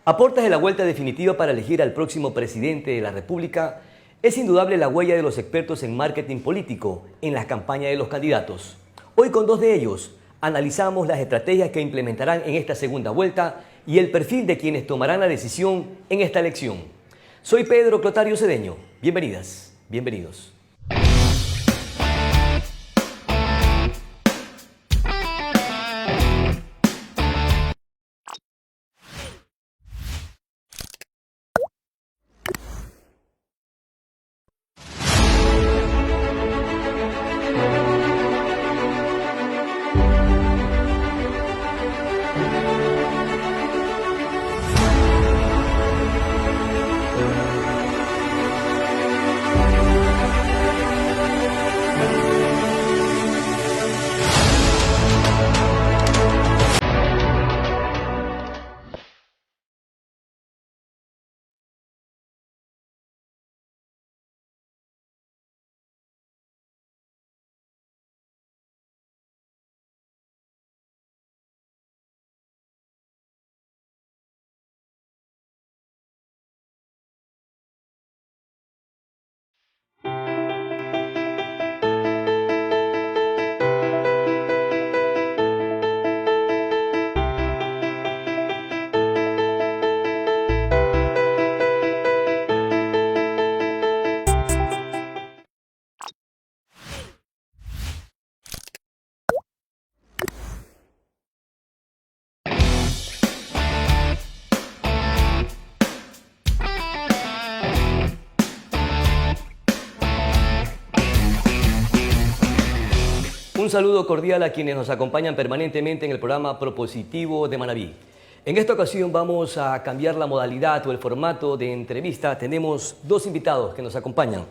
A puertas de la vuelta definitiva para elegir al próximo presidente de la República, es indudable la huella de los expertos en marketing político en las campañas de los candidatos. Hoy con dos de ellos analizamos las estrategias que implementarán en esta segunda vuelta y el perfil de quienes tomarán la decisión en esta elección. Soy Pedro Clotario Cedeño. Bienvenidas, bienvenidos. Un saludo cordial a quienes nos acompañan permanentemente en el programa Propositivo de Manabí. En esta ocasión vamos a cambiar la modalidad o el formato de entrevista. Tenemos dos invitados que nos acompañan,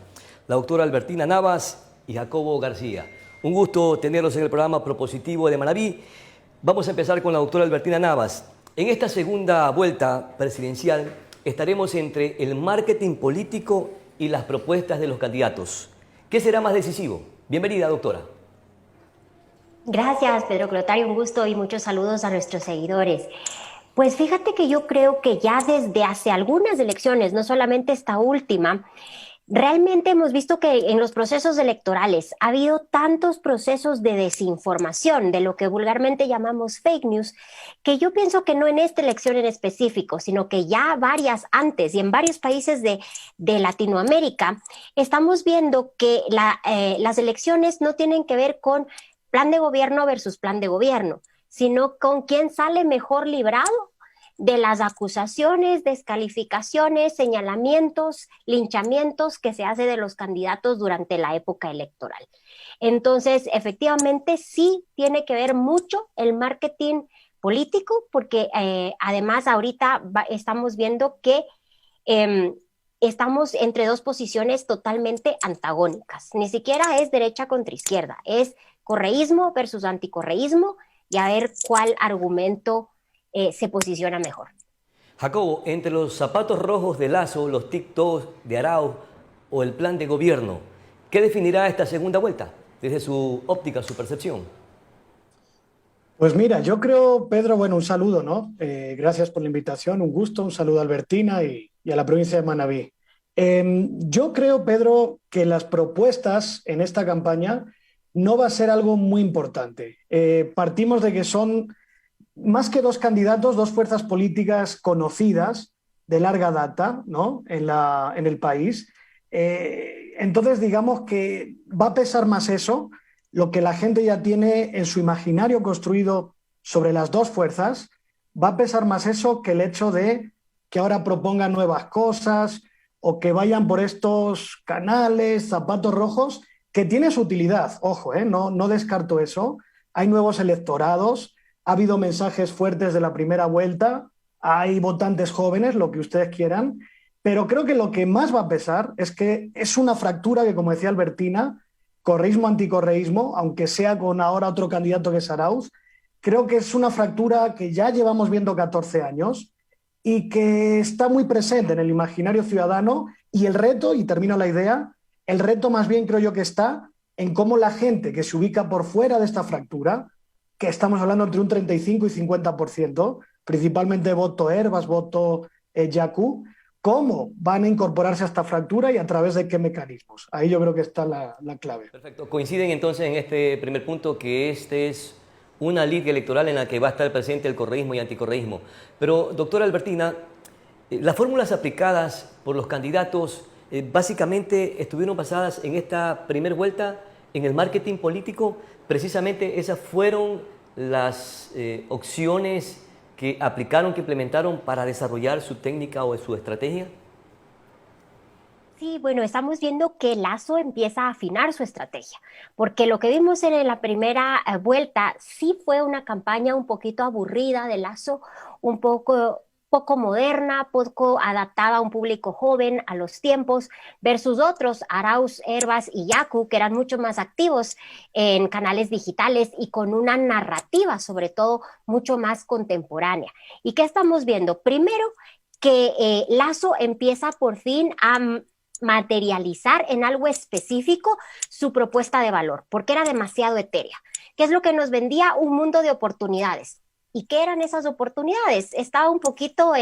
la doctora Albertina Navas y Jacobo García. Un gusto tenerlos en el programa Propositivo de Manabí. Vamos a empezar con la doctora Albertina Navas. En esta segunda vuelta presidencial estaremos entre el marketing político y las propuestas de los candidatos. ¿Qué será más decisivo? Bienvenida, doctora. Gracias, Pedro Clotario, un gusto y muchos saludos a nuestros seguidores. Pues fíjate que yo creo que ya desde hace algunas elecciones, no solamente esta última, realmente hemos visto que en los procesos electorales ha habido tantos procesos de desinformación, de lo que vulgarmente llamamos fake news, que yo pienso que no en esta elección en específico, sino que ya varias antes y en varios países de Latinoamérica, estamos viendo que las elecciones no tienen que ver con plan de gobierno versus plan de gobierno, sino con quién sale mejor librado de las acusaciones, descalificaciones, señalamientos, linchamientos que se hace de los candidatos durante la época electoral. Entonces, efectivamente, sí tiene que ver mucho el marketing político, porque además ahorita estamos viendo que estamos entre dos posiciones totalmente antagónicas. Ni siquiera es derecha contra izquierda, es correísmo versus anticorreísmo y a ver cuál argumento se posiciona mejor. Jacobo, entre los zapatos rojos de Lasso, los TikToks de Arauz o el plan de gobierno, ¿qué definirá esta segunda vuelta desde su óptica, su percepción? Pues mira, yo creo, Pedro, bueno, un saludo, ¿no? Gracias por la invitación, un gusto, un saludo a Albertina y a la provincia de Manabí. Yo creo, Pedro, que las propuestas en esta campaña no va a ser algo muy importante. Partimos de que son más que dos candidatos, dos fuerzas políticas conocidas de larga data, ¿no? en el país. Entonces, digamos que va a pesar más eso, lo que la gente ya tiene en su imaginario construido sobre las dos fuerzas, va a pesar más eso que el hecho de que ahora propongan nuevas cosas o que vayan por estos canales, zapatos rojos, que tiene su utilidad, ojo, no descarto eso. Hay nuevos electorados, ha habido mensajes fuertes de la primera vuelta, hay votantes jóvenes, lo que ustedes quieran, pero creo que lo que más va a pesar es que es una fractura que, como decía Albertina, correísmo-anticorreísmo, aunque sea con ahora otro candidato que es Arauz, creo que es una fractura que ya llevamos viendo 14 años y que está muy presente en el imaginario ciudadano, y el reto, y termino la idea, el reto más bien creo yo que está en cómo la gente que se ubica por fuera de esta fractura, que estamos hablando entre un 35 y 50%, principalmente voto Herbas, voto Yaku, ¿cómo van a incorporarse a esta fractura y a través de qué mecanismos? Ahí yo creo que está la clave. Perfecto. Coinciden entonces en este primer punto que este es una liga electoral en la que va a estar presente el correísmo y anticorreísmo. Pero, doctora Albertina, las fórmulas aplicadas por los candidatos básicamente estuvieron basadas en esta primera vuelta en el marketing político. Precisamente esas fueron las opciones que aplicaron, que implementaron para desarrollar su técnica o su estrategia. Sí, bueno, estamos viendo que Lazo empieza a afinar su estrategia, porque lo que vimos en la primera vuelta sí fue una campaña un poquito aburrida de Lazo, un poco moderna, poco adaptada a un público joven, a los tiempos, versus otros, Arauz, Herbas y Yaku, que eran mucho más activos en canales digitales y con una narrativa, sobre todo, mucho más contemporánea. ¿Y qué estamos viendo? Primero, que Lazo empieza por fin a materializar en algo específico su propuesta de valor, porque era demasiado etérea. ¿Qué es lo que nos vendía? Un mundo de oportunidades. ¿Y qué eran esas oportunidades? Estaba un poquito,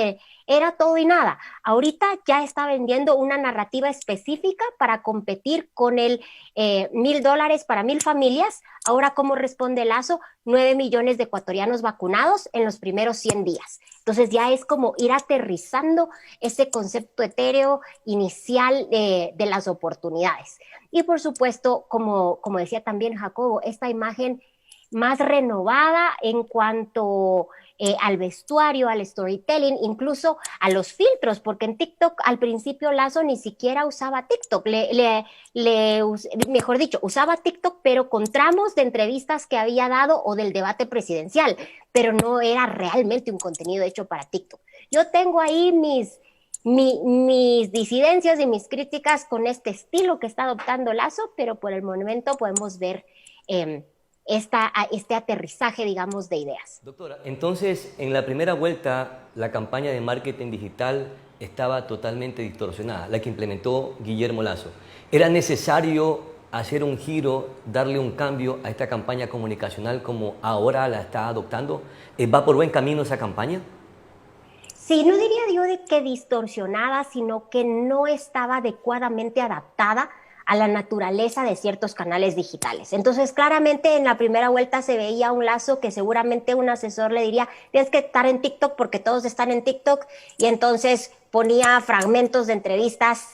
era todo y nada. Ahorita ya está vendiendo una narrativa específica para competir con el $1,000 para 1,000 familias. Ahora, ¿cómo responde Lazo? 9 millones de ecuatorianos vacunados en los primeros 100 días. Entonces ya es como ir aterrizando ese concepto etéreo inicial de las oportunidades. Y por supuesto, como decía también Jacobo, esta imagen más renovada en cuanto al vestuario, al storytelling, incluso a los filtros, porque en TikTok al principio Lazo ni siquiera usaba TikTok, mejor dicho, usaba TikTok, pero con tramos de entrevistas que había dado o del debate presidencial, pero no era realmente un contenido hecho para TikTok. Yo tengo ahí mis disidencias y mis críticas con este estilo que está adoptando Lazo, pero por el momento podemos ver este aterrizaje, digamos, de ideas. Doctora, entonces en la primera vuelta la campaña de marketing digital estaba totalmente distorsionada, la que implementó Guillermo Lasso. ¿Era necesario hacer un giro, darle un cambio a esta campaña comunicacional como ahora la está adoptando? ¿Va por buen camino esa campaña? Sí, no diría yo de que distorsionada, sino que no estaba adecuadamente adaptada a la naturaleza de ciertos canales digitales. Entonces, claramente en la primera vuelta se veía un Lazo que seguramente un asesor le diría, tienes que estar en TikTok porque todos están en TikTok, y entonces ponía fragmentos de entrevistas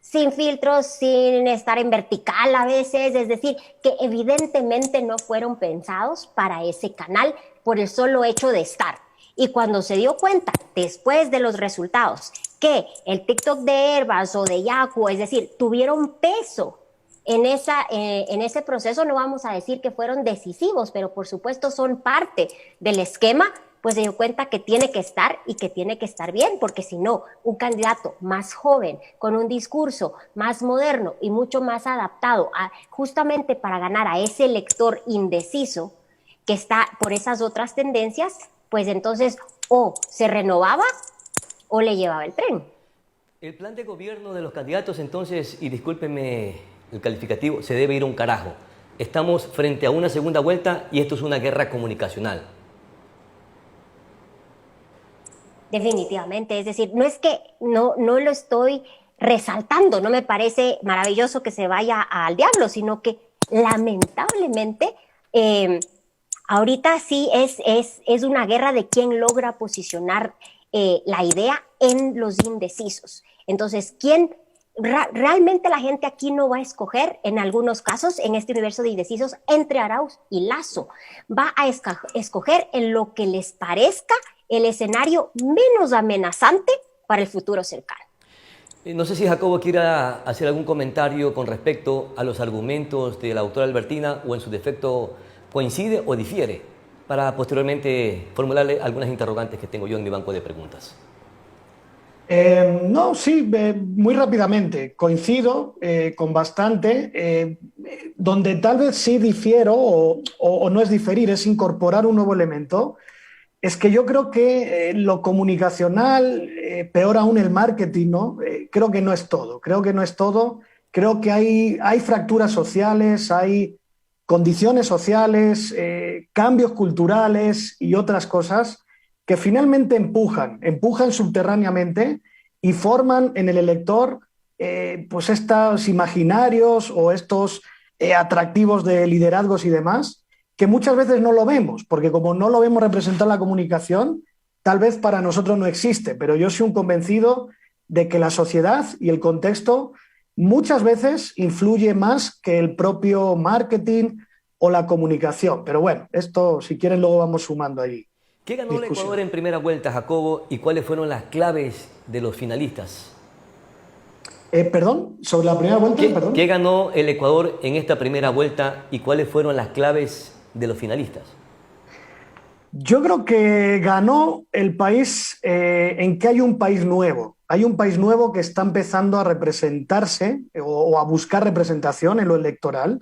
sin filtros, sin estar en vertical a veces, es decir, que evidentemente no fueron pensados para ese canal por el solo hecho de estar. Y cuando se dio cuenta, después de los resultados, que el TikTok de Herbas o de Yaku, es decir, tuvieron peso en ese proceso, no vamos a decir que fueron decisivos, pero por supuesto son parte del esquema, pues se dio cuenta que tiene que estar y que tiene que estar bien, porque si no, un candidato más joven, con un discurso más moderno y mucho más adaptado justamente para ganar a ese elector indeciso que está por esas otras tendencias, pues entonces o se renovaba o le llevaba el tren. El plan de gobierno de los candidatos entonces, y discúlpeme el calificativo, se debe ir a un carajo. Estamos frente a una segunda vuelta y esto es una guerra comunicacional. Definitivamente, es decir, no es que no lo estoy resaltando, no me parece maravilloso que se vaya al diablo, sino que lamentablemente ahorita sí es una guerra de quién logra posicionar la idea en los indecisos. Entonces, realmente la gente aquí no va a escoger, en algunos casos, en este universo de indecisos, entre Arauz y Lasso. Va a escoger en lo que les parezca el escenario menos amenazante para el futuro cercano. No sé si Jacobo quiera hacer algún comentario con respecto a los argumentos de la doctora Albertina o en su defecto coincide o difiere para posteriormente formularle algunas interrogantes que tengo yo en mi banco de preguntas. No, sí, muy rápidamente. Coincido con bastante. Donde tal vez sí difiero o no es diferir, es incorporar un nuevo elemento. Es que yo creo que lo comunicacional, peor aún el marketing, ¿no? Creo que no es todo. Creo que no es todo. Creo que hay fracturas sociales, hay condiciones sociales, cambios culturales y otras cosas que finalmente empujan subterráneamente y forman en el elector pues estos imaginarios o estos atractivos de liderazgos y demás, que muchas veces no lo vemos, porque como no lo vemos representado en la comunicación, tal vez para nosotros no existe, pero yo soy un convencido de que la sociedad y el contexto muchas veces influye más que el propio marketing o la comunicación. Pero bueno, esto si quieren luego vamos sumando ahí. ¿Qué ganó el Discusión. Ecuador en primera vuelta, Jacobo, y cuáles fueron las claves de los finalistas? Perdón, sobre la primera vuelta, perdón. ¿Qué ganó el Ecuador en esta primera vuelta y cuáles fueron las claves de los finalistas? Yo creo que ganó el país en que hay un país nuevo. Hay un país nuevo que está empezando a representarse o a buscar representación en lo electoral,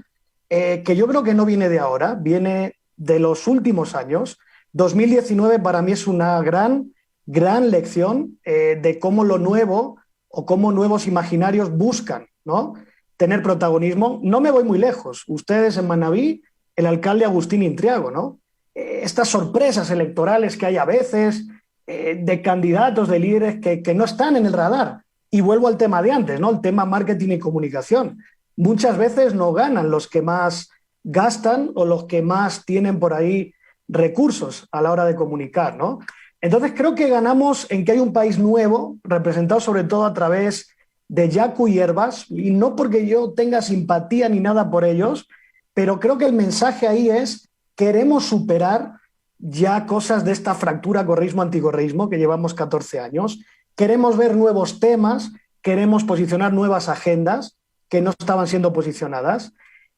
que yo creo que no viene de ahora, viene de los últimos años. 2019 para mí es una gran lección de cómo lo nuevo o cómo nuevos imaginarios buscan, ¿no?, tener protagonismo. No me voy muy lejos. Ustedes en Manabí, el alcalde Agustín Intriago, ¿no? Estas sorpresas electorales que hay a veces de candidatos, de líderes que no están en el radar. Y vuelvo al tema de antes, ¿no?, el tema marketing y comunicación. Muchas veces no ganan los que más gastan o los que más tienen por ahí recursos a la hora de comunicar, ¿no? Entonces creo que ganamos en que hay un país nuevo, representado sobre todo a través de Yacu y Herbas, y no porque yo tenga simpatía ni nada por ellos, pero creo que el mensaje ahí es: queremos superar ya cosas de esta fractura correísmo-anticorreísmo que llevamos 14 años, queremos ver nuevos temas, queremos posicionar nuevas agendas que no estaban siendo posicionadas,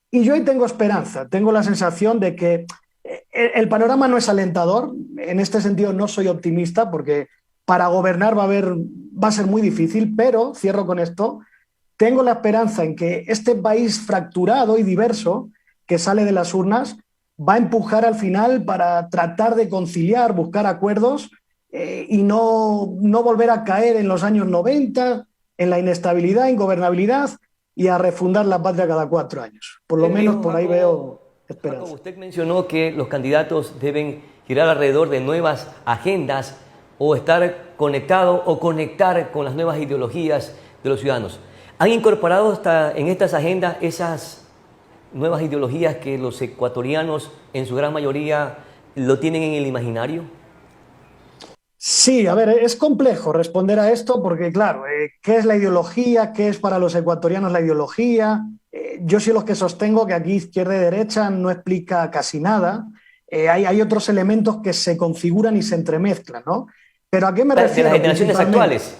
y yo ahí tengo esperanza, tengo la sensación de que el panorama no es alentador. En este sentido no soy optimista porque para gobernar va a ser muy difícil, pero cierro con esto: tengo la esperanza en que este país fracturado y diverso que sale de las urnas va a empujar al final para tratar de conciliar, buscar acuerdos y no volver a caer en los años 90, en la inestabilidad, ingobernabilidad y a refundar la patria cada 4 años. Por lo menos por ahí veo esperanza. Jacobo, usted mencionó que los candidatos deben girar alrededor de nuevas agendas o estar conectado o conectar con las nuevas ideologías de los ciudadanos. ¿Han incorporado en estas agendas esas nuevas ideologías que los ecuatorianos en su gran mayoría lo tienen en el imaginario? Sí, a ver, es complejo responder a esto porque, claro, ¿qué es la ideología? ¿Qué es para los ecuatorianos la ideología? Yo soy los que sostengo que aquí izquierda y derecha no explica casi nada. Hay otros elementos que se configuran y se entremezclan, ¿no? Pero ¿a qué me refiero? De las generaciones actuales.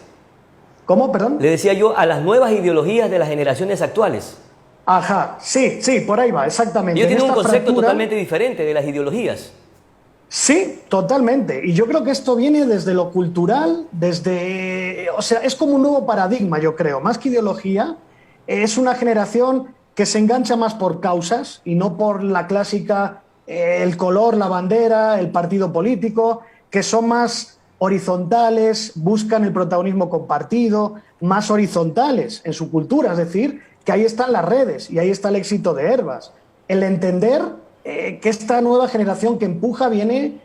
¿Cómo? Perdón. Le decía yo, a las nuevas ideologías de las generaciones actuales. Ajá, sí, por ahí va, exactamente. Ellos tienen un concepto fractura, totalmente diferente de las ideologías. Sí, totalmente. Y yo creo que esto viene desde lo cultural, o sea, es como un nuevo paradigma, yo creo. Más que ideología, es una generación que se engancha más por causas y no por la clásica, el color, la bandera, el partido político, que son más horizontales, buscan el protagonismo compartido, más horizontales en su cultura, es decir, que ahí están las redes y ahí está el éxito de Herbas. El entender que esta nueva generación que empuja viene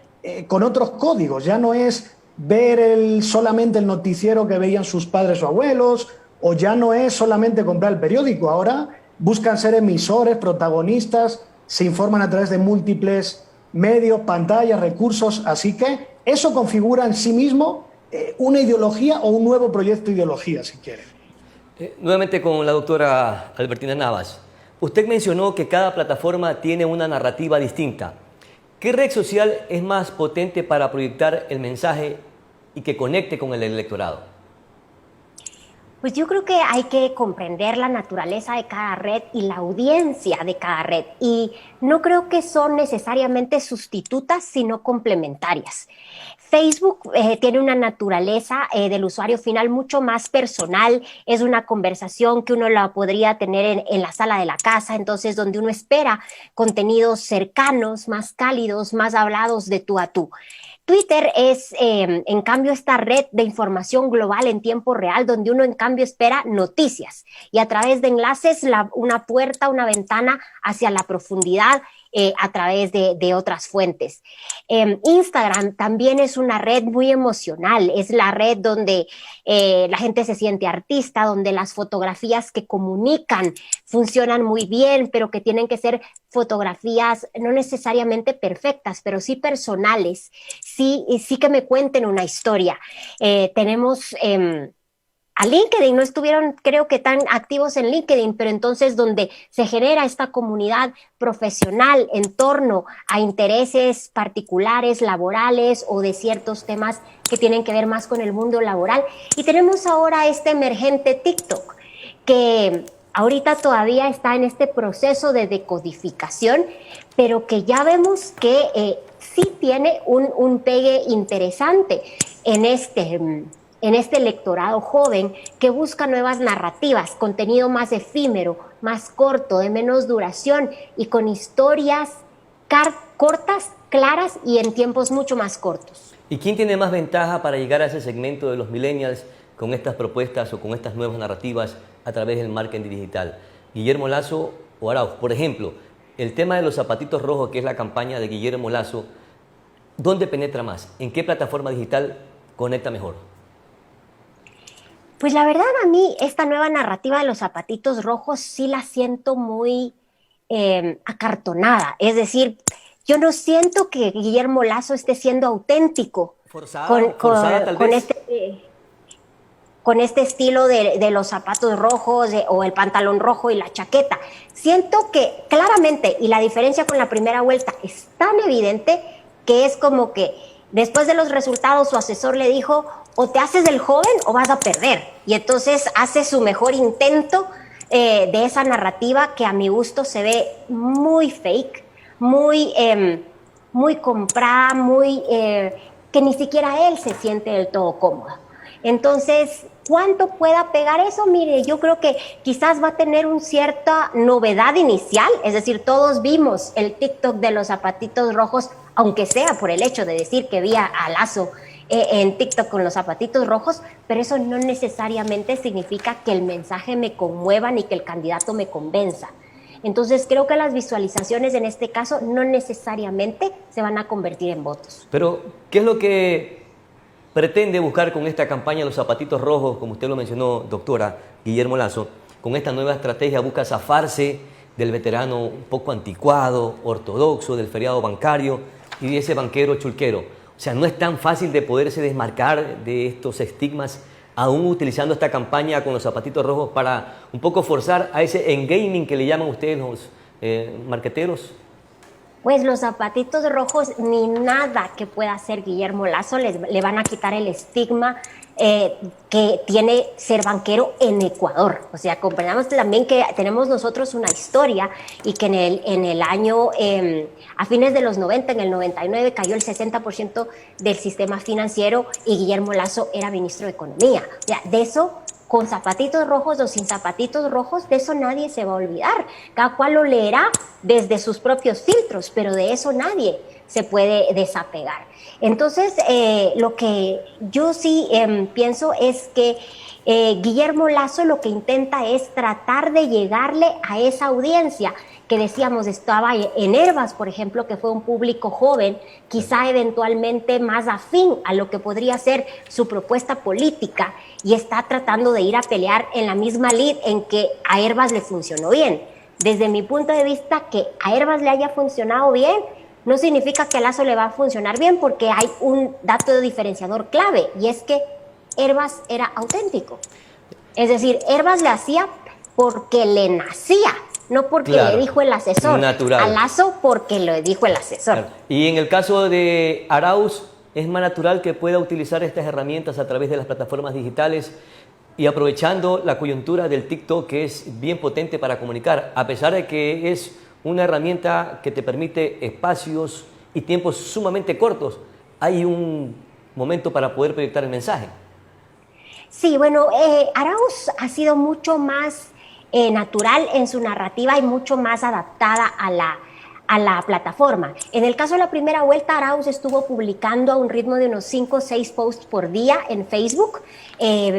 con otros códigos, ya no es ver solamente el noticiero que veían sus padres o abuelos, o ya no es solamente comprar el periódico, ahora buscan ser emisores, protagonistas, se informan a través de múltiples medios, pantallas, recursos, así que eso configura en sí mismo una ideología o un nuevo proyecto de ideología, si quieren. Nuevamente con la doctora Albertina Navas. Usted mencionó que cada plataforma tiene una narrativa distinta. ¿Qué red social es más potente para proyectar el mensaje y que conecte con el electorado? Pues yo creo que hay que comprender la naturaleza de cada red y la audiencia de cada red. Y no creo que son necesariamente sustitutas, sino complementarias. Facebook tiene una naturaleza del usuario final mucho más personal, es una conversación que uno la podría tener en la sala de la casa, entonces donde uno espera contenidos cercanos, más cálidos, más hablados de tú a tú. Twitter es, en cambio, esta red de información global en tiempo real, donde uno, en cambio, espera noticias y a través de enlaces, una puerta, una ventana hacia la profundidad a través de otras fuentes. Instagram también es una red muy emocional, es la red donde la gente se siente artista, donde las fotografías que comunican funcionan muy bien, pero que tienen que ser fotografías no necesariamente perfectas, pero sí personales, sí que me cuenten una historia. Tenemos a LinkedIn, no estuvieron creo que tan activos en LinkedIn, pero entonces donde se genera esta comunidad profesional en torno a intereses particulares, laborales o de ciertos temas que tienen que ver más con el mundo laboral. Y tenemos ahora este emergente TikTok, que ahorita todavía está en este proceso de decodificación, pero que ya vemos que sí tiene un pegue interesante en este electorado joven que busca nuevas narrativas, contenido más efímero, más corto, de menos duración y con historias cortas, claras y en tiempos mucho más cortos. ¿Y quién tiene más ventaja para llegar a ese segmento de los millennials con estas propuestas o con estas nuevas narrativas a través del marketing digital? ¿Guillermo Lasso o Arauz? Por ejemplo, el tema de los zapatitos rojos, que es la campaña de Guillermo Lasso, ¿dónde penetra más? ¿En qué plataforma digital conecta mejor? Pues la verdad, a mí esta nueva narrativa de los zapatitos rojos sí la siento muy acartonada. Es decir, yo no siento que Guillermo Lasso esté siendo auténtico Forzada, tal vez. Con este estilo de los zapatos rojos o el pantalón rojo y la chaqueta. Siento que claramente, y la diferencia con la primera vuelta es tan evidente, que es como que después de los resultados su asesor le dijo: o te haces el joven o vas a perder. Y entonces hace su mejor intento de esa narrativa que a mi gusto se ve muy fake, muy comprada, que ni siquiera él se siente del todo cómodo. Entonces, ¿cuánto pueda pegar eso? Mire, yo creo que quizás va a tener una cierta novedad inicial, es decir, todos vimos el TikTok de los zapatitos rojos, aunque sea por el hecho de decir que vi a Lasso en TikTok con los zapatitos rojos, pero eso no necesariamente significa que el mensaje me conmueva ni que el candidato me convenza. Entonces creo que las visualizaciones en este caso no necesariamente se van a convertir en votos. Pero, ¿qué es lo que pretende buscar con esta campaña de los zapatitos rojos, como usted lo mencionó, doctora Guillermo Lasso? Con esta nueva estrategia busca zafarse del veterano un poco anticuado, ortodoxo, del feriado bancario y de ese banquero chulquero. O sea, no es tan fácil de poderse desmarcar de estos estigmas, aún utilizando esta campaña con los zapatitos rojos para un poco forzar a ese engaming que le llaman ustedes los marqueteros. Pues los zapatitos rojos ni nada que pueda hacer Guillermo Lasso le van a quitar el estigma que tiene ser banquero en Ecuador. O sea, comprendamos también que tenemos nosotros una historia y que en el año, a fines de los 90, en el 99, cayó el 60% del sistema financiero y Guillermo Lasso era ministro de Economía. O sea, de eso, con zapatitos rojos o sin zapatitos rojos, de eso nadie se va a olvidar. Cada cual lo leerá desde sus propios filtros, pero de eso nadie se puede desapegar. Entonces, lo que yo sí pienso es que Guillermo Lasso lo que intenta es tratar de llegarle a esa audiencia que decíamos estaba en Herbas, por ejemplo, que fue un público joven, quizá eventualmente más afín a lo que podría ser su propuesta política, y está tratando de ir a pelear en la misma lid en que a Herbas le funcionó bien. Desde mi punto de vista, que a Herbas le haya funcionado bien no significa que a Lasso le va a funcionar bien, porque hay un dato diferenciador clave, y es que Herbas era auténtico. Es decir, Herbas le hacía porque le nacía, no porque le dijo el asesor. Natural. A Lasso porque le dijo el asesor. Claro. Y en el caso de Arauz, ¿es más natural que pueda utilizar estas herramientas a través de las plataformas digitales y aprovechando la coyuntura del TikTok, que es bien potente para comunicar, a pesar de que es una herramienta que te permite espacios y tiempos sumamente cortos? Hay un momento para poder proyectar el mensaje. Sí, bueno, Arauz ha sido mucho más natural en su narrativa y mucho más adaptada a la plataforma. En el caso de la primera vuelta, Arauz estuvo publicando a un ritmo de unos 5 o 6 posts por día en Facebook,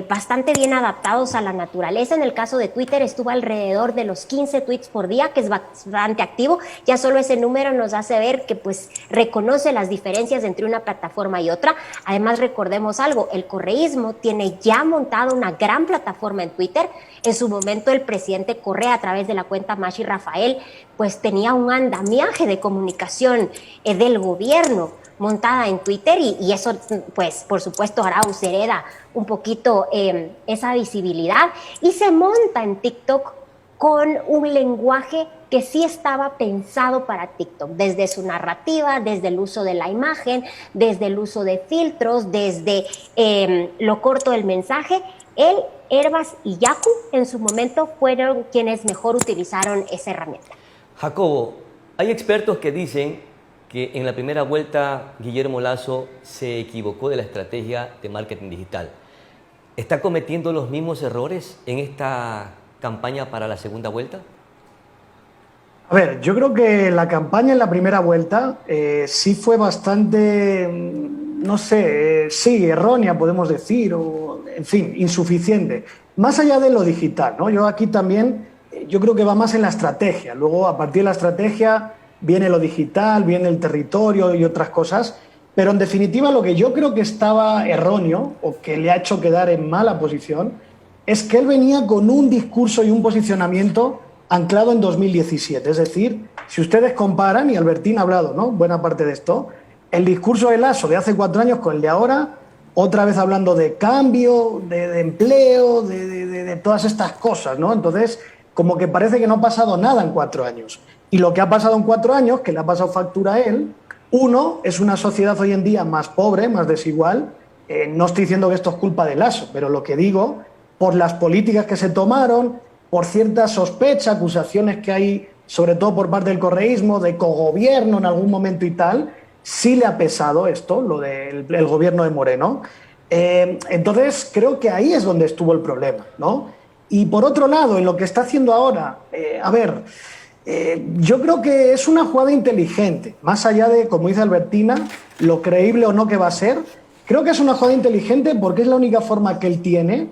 bastante bien adaptados a la naturaleza. En el caso de Twitter estuvo alrededor de los 15 tweets por día, que es bastante activo. Ya solo ese número nos hace ver que pues reconoce las diferencias entre una plataforma y otra. Además, recordemos algo, el correísmo tiene ya montada una gran plataforma en Twitter. En su momento el presidente Correa, a través de la cuenta Mashi Rafael, pues tenía un andamiaje de comunicación del gobierno montada en Twitter y eso, pues por supuesto, Arauz hereda un poquito esa visibilidad y se monta en TikTok con un lenguaje que sí estaba pensado para TikTok, desde su narrativa, desde el uso de la imagen, desde el uso de filtros, desde lo corto del mensaje. Él, Herbas y Yaku en su momento fueron quienes mejor utilizaron esa herramienta. Jacobo, hay expertos que dicen que en la primera vuelta Guillermo Lasso se equivocó de la estrategia de marketing digital. ¿Está cometiendo los mismos errores en esta campaña para la segunda vuelta? A ver, yo creo que la campaña en la primera vuelta sí fue bastante, no sé, sí, errónea podemos decir, o en fin, insuficiente. Más allá de lo digital, ¿no? Yo aquí también, yo creo que va más en la estrategia. Luego, a partir de la estrategia, viene lo digital, viene el territorio y otras cosas. Pero en definitiva, lo que yo creo que estaba erróneo, o que le ha hecho quedar en mala posición, es que él venía con un discurso y un posicionamiento anclado en 2017. Es decir, si ustedes comparan, y Albertín ha hablado, ¿no?, buena parte de esto, el discurso de Lasso de hace 4 años con el de ahora, otra vez hablando de cambio, de empleo, de todas estas cosas, ¿no? Entonces, como que parece que no ha pasado nada en 4 años. Y lo que ha pasado en 4 años, que le ha pasado factura a él, uno, es una sociedad hoy en día más pobre, más desigual. No estoy diciendo que esto es culpa de Lasso, pero lo que digo, por las políticas que se tomaron, por ciertas sospechas, acusaciones que hay, sobre todo por parte del correísmo, de cogobierno en algún momento y tal, sí le ha pesado esto, lo del gobierno de Moreno. Entonces, creo que ahí es donde estuvo el problema, ¿no? Y por otro lado, en lo que está haciendo ahora, yo creo que es una jugada inteligente, más allá de, como dice Albertina, lo creíble o no que va a ser. Creo que es una jugada inteligente porque es la única forma que él tiene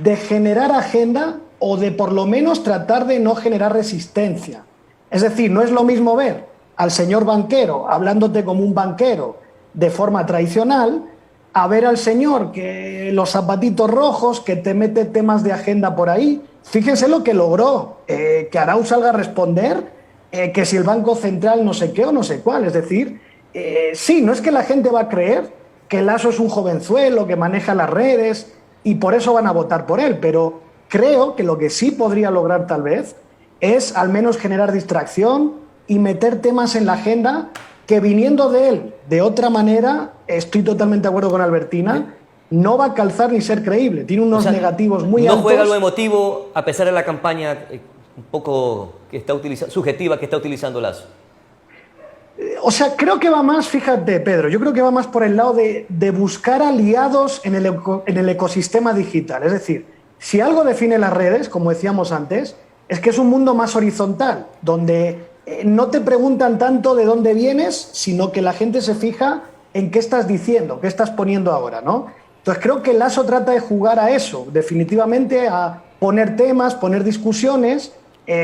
de generar agenda o de por lo menos tratar de no generar resistencia. Es decir, no es lo mismo ver al señor banquero hablándote como un banquero de forma tradicional a ver al señor que los zapatitos rojos, que te mete temas de agenda por ahí. Fíjense lo que logró, que Arauz salga a responder, que si el Banco Central no sé qué o no sé cuál. Es decir, sí, no es que la gente va a creer que Lasso es un jovenzuelo que maneja las redes y por eso van a votar por él, pero creo que lo que sí podría lograr tal vez es al menos generar distracción y meter temas en la agenda que, viniendo de él de otra manera, estoy totalmente de acuerdo con Albertina, no va a calzar ni ser creíble. Tiene unos negativos muy altos. No juega lo emotivo a pesar de la campaña un poco que está subjetiva que está utilizando Lasso. O sea, creo que va más, fíjate, Pedro, yo creo que va más por el lado de buscar aliados en el ecosistema digital. Es decir, si algo define las redes, como decíamos antes, es que es un mundo más horizontal, donde no te preguntan tanto de dónde vienes, sino que la gente se fija en qué estás diciendo, qué estás poniendo ahora, ¿no? Entonces creo que Lasso trata de jugar a eso, definitivamente a poner temas, poner discusiones,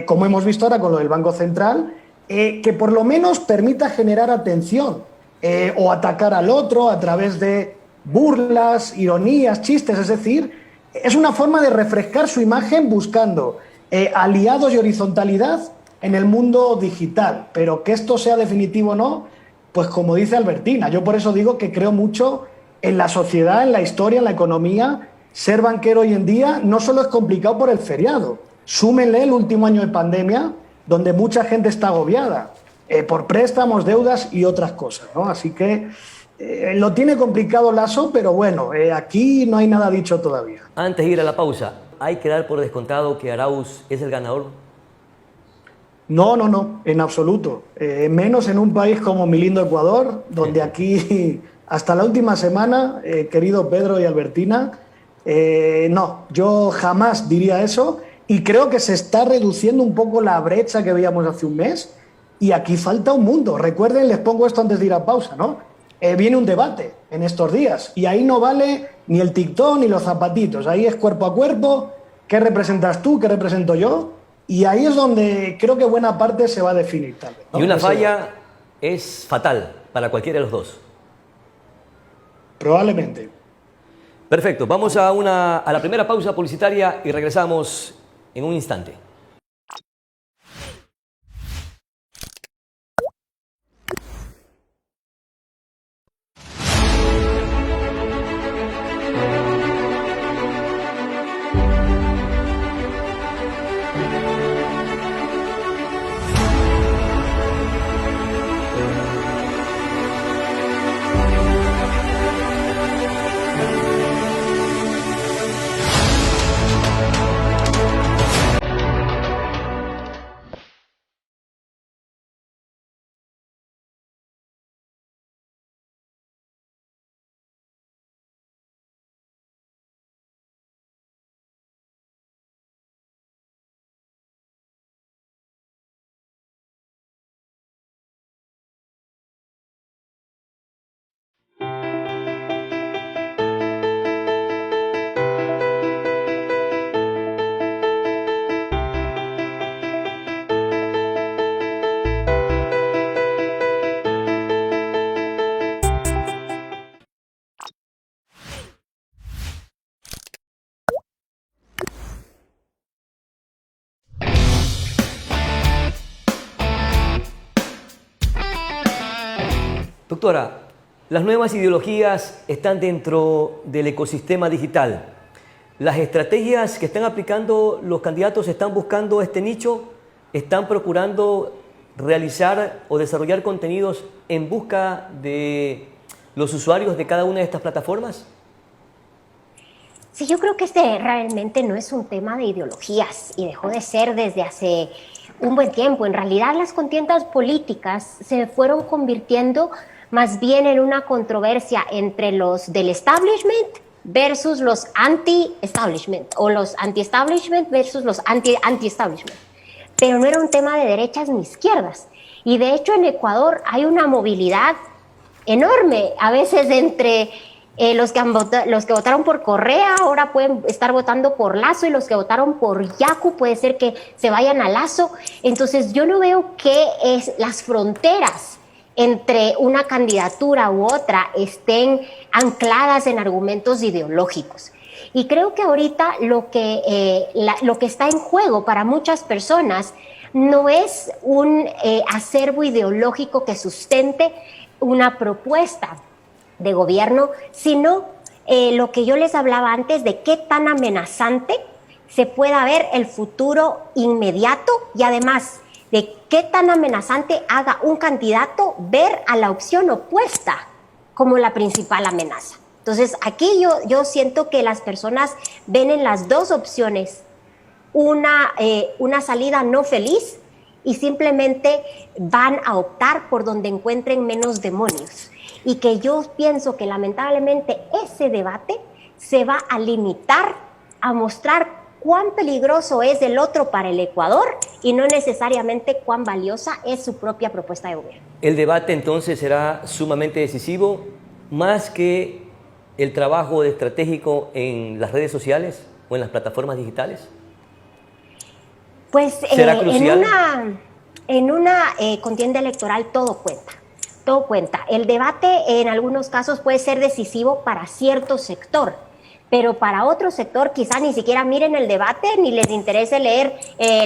como hemos visto ahora con lo del Banco Central, que por lo menos permita generar atención o atacar al otro a través de burlas, ironías, chistes. Es decir, es una forma de refrescar su imagen buscando aliados y horizontalidad en el mundo digital, pero que esto sea definitivo o no, pues como dice Albertina, yo por eso digo que creo mucho en la sociedad, en la historia, en la economía. Ser banquero hoy en día no solo es complicado por el feriado, súmenle el último año de pandemia, donde mucha gente está agobiada por préstamos, deudas y otras cosas, ¿no? Así que lo tiene complicado Lasso, pero bueno, aquí no hay nada dicho todavía. Antes de ir a la pausa, ¿hay que dar por descontado que Arauz es el ganador? No, en absoluto. Menos en un país como mi lindo Ecuador, donde aquí, hasta la última semana, querido Pedro y Albertina, no, yo jamás diría eso y creo que se está reduciendo un poco la brecha que veíamos hace un mes Y aquí falta un mundo. Recuerden, les pongo esto antes de ir a pausa, ¿no? Viene un debate en estos días y ahí no vale ni el TikTok ni los zapatitos. Ahí es cuerpo a cuerpo. ¿Qué representas tú? ¿Qué represento yo? Y ahí es donde creo que buena parte se va a definir, tal vez, ¿no? Y una falla es fatal para cualquiera de los dos. Probablemente. Perfecto, vamos a la primera pausa publicitaria y regresamos en un instante. Doctora, las nuevas ideologías están dentro del ecosistema digital. ¿Las estrategias que están aplicando los candidatos están buscando este nicho? ¿Están procurando realizar o desarrollar contenidos en busca de los usuarios de cada una de estas plataformas? Sí, yo creo que este realmente no es un tema de ideologías y dejó de ser desde hace un buen tiempo. En realidad, las contiendas políticas se fueron convirtiendo más bien en una controversia entre los del establishment versus los anti-establishment o los anti-establishment versus los anti-establishment. Pero no era un tema de derechas ni izquierdas. Y de hecho en Ecuador hay una movilidad enorme, a veces entre los que votaron por Correa ahora pueden estar votando por Lasso y los que votaron por Yaku puede ser que se vayan a Lasso. Entonces yo no veo que las fronteras entre una candidatura u otra estén ancladas en argumentos ideológicos. Y creo que ahorita lo que está en juego para muchas personas no es un acervo ideológico que sustente una propuesta de gobierno, sino lo que yo les hablaba antes de qué tan amenazante se pueda ver el futuro inmediato y además de qué tan amenazante haga un candidato ver a la opción opuesta como la principal amenaza. Entonces aquí yo siento que las personas ven en las dos opciones una salida no feliz y simplemente van a optar por donde encuentren menos demonios. Y que yo pienso que lamentablemente ese debate se va a limitar a mostrar cuán peligroso es el otro para el Ecuador y no necesariamente cuán valiosa es su propia propuesta de gobierno. ¿El debate entonces será sumamente decisivo, más que el trabajo estratégico en las redes sociales o en las plataformas digitales? Pues ¿será crucial? En una contienda electoral todo cuenta. Todo cuenta. El debate en algunos casos puede ser decisivo para cierto sector, pero para otro sector quizá ni siquiera miren el debate ni les interese leer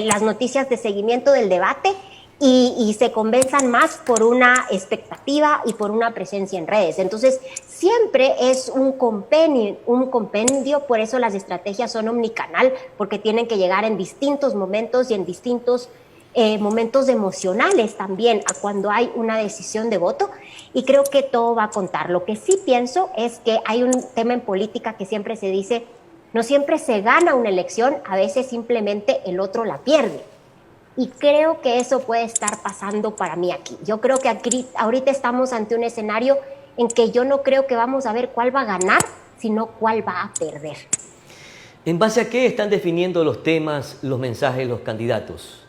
las noticias de seguimiento del debate y se convenzan más por una expectativa y por una presencia en redes. Entonces siempre es un compendio, por eso las estrategias son omnicanal, porque tienen que llegar en distintos momentos y en distintos momentos emocionales también a cuando hay una decisión de voto, y creo que todo va a contar. Lo que sí pienso es que hay un tema en política que siempre se dice, no siempre se gana una elección, a veces simplemente el otro la pierde. Y creo que eso puede estar pasando para mí aquí. Yo creo que aquí, ahorita estamos ante un escenario en que yo no creo que vamos a ver cuál va a ganar, sino cuál va a perder. ¿En base a qué están definiendo los temas, los mensajes, los candidatos?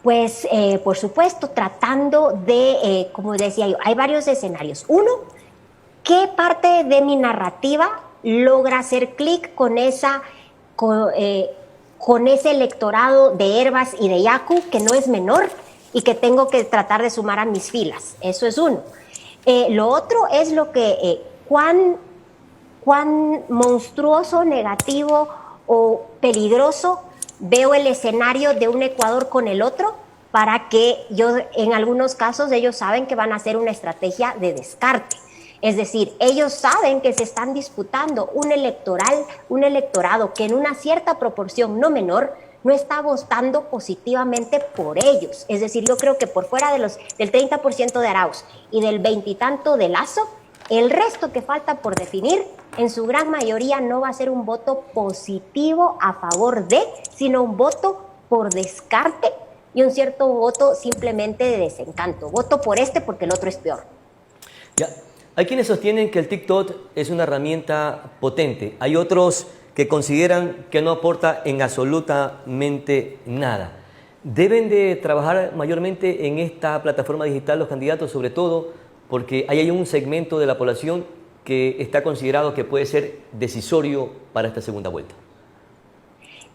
Pues, por supuesto, tratando de, como decía yo, hay varios escenarios. Uno, ¿qué parte de mi narrativa logra hacer clic con con ese electorado de Hervas y de Yaku, que no es menor y que tengo que tratar de sumar a mis filas? Eso es uno. Lo otro es lo que, cuán monstruoso, negativo o peligroso veo el escenario de un Ecuador con el otro, para que en algunos casos ellos saben que van a hacer una estrategia de descarte. Es decir, ellos saben que se están disputando un electorado que en una cierta proporción no menor no está votando positivamente por ellos. Es decir, yo creo que por fuera del 30% de Arauz y del 20 y tanto de Lasso, el resto que falta por definir, en su gran mayoría no va a ser un voto positivo a favor de, sino un voto por descarte y un cierto voto simplemente de desencanto. Voto por este porque el otro es peor. Ya. Hay quienes sostienen que el TikTok es una herramienta potente. Hay otros que consideran que no aporta en absolutamente nada. ¿Deben de trabajar mayormente en esta plataforma digital los candidatos, sobre todo porque hay un segmento de la población que está considerado que puede ser decisorio para esta segunda vuelta?